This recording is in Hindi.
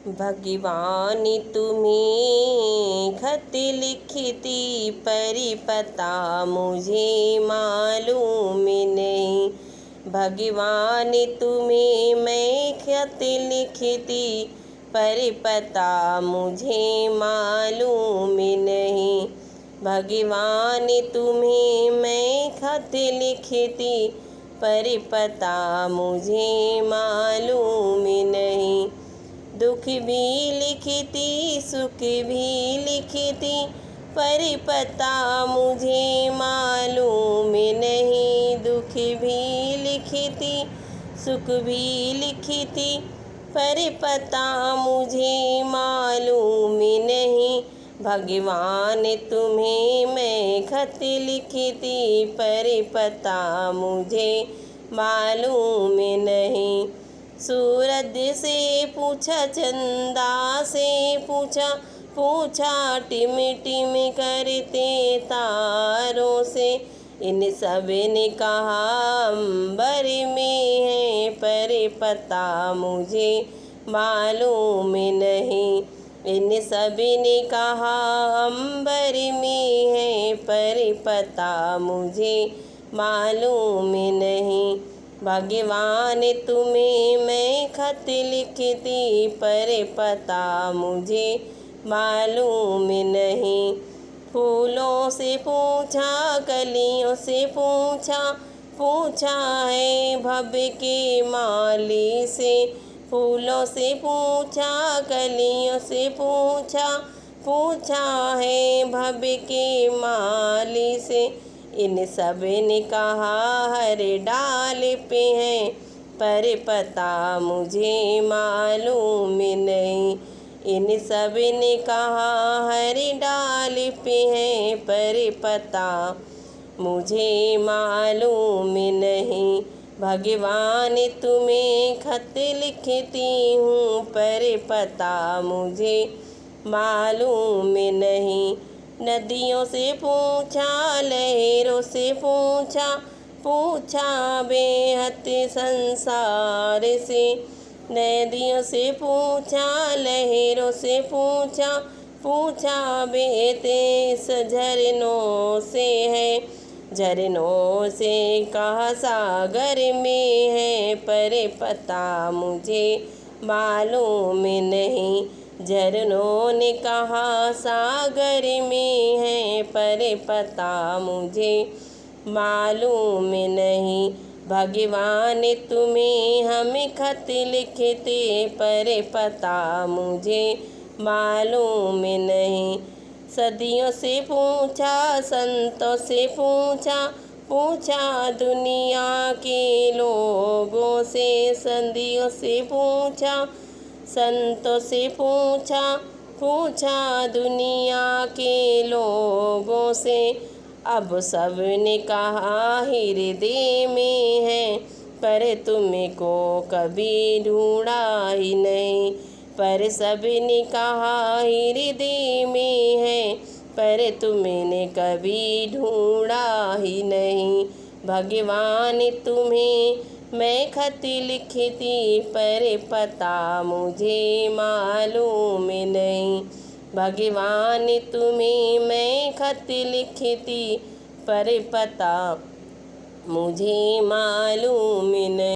भगवान तुम्हें खत लिखती पर पता मुझे मालूम नहीं। भगवान तुम्हें मैं खत लिखती पर पता मुझे मालूम नहीं। भगवान तुम्हें मैं खत लिखती पर पता मुझे मालूम नहीं। दुख भी लिखती सुख भी लिखती पर पता मुझे मालूम नहीं। दुख भी लिखती सुख भी लिखती पर पता मुझे मालूम नहीं। भगवान तुम्हें मैं खत लिखती पर पता मुझे मालूम नहीं। सूरज से पूछा चंदा से पूछा पूछा टिम टिम करते तारों से। इन सब ने कहा अंबर में है पर पता मुझे मालूम नहीं। इन सब ने कहा अंबर में है पर पता मुझे मालूम नहीं। भगवान तुम्हें मैं खत लिखती पर पता मुझे मालूम नहीं। फूलों से पूछा कलियों से पूछा पूछा है भव्य के माली से। फूलों से पूछा कलियों से पूछा पूछा है भव्य के माली से। इन सब ने कहा हर डाल पे है पर पता मुझे मालूम नहीं। इन सब ने कहा हर डाल पे है पर पता मुझे मालूम नहीं। भगवान तुम्हें खत लिखती हूँ पर पता मुझे मालूम नहीं। नदियों से पूछा लहरों से पूछा पूछा बेहद संसार से। नदियों से पूछा लहरों से पूछा पूछा बेहद झरनों से है। झरनों से कहा सागर में है पर पता मुझे मालूम नहीं। झरनों ने कहा सागर में है पर पता मुझे मालूम नहीं। भगवान तुम्हें हम खत लिखते पर पता मुझे मालूम नहीं। सदियों से पूछा संतों से पूछा पूछा दुनिया के लोगों से। सदियों से पूछा संतों से पूछा पूछा दुनिया के लोगों से। अब सब ने कहा हृदय में है पर तुमको कभी ढूंढा ही नहीं। पर सब ने कहा हृदय में है पर तुमने कभी ढूंढा ही नहीं। भगवान तुम्हें मैं खत लिखती पर पता मुझे मालूम नहीं। भगवान तुम्हें मैं खत लिखती पर पता मुझे मालूम नहीं।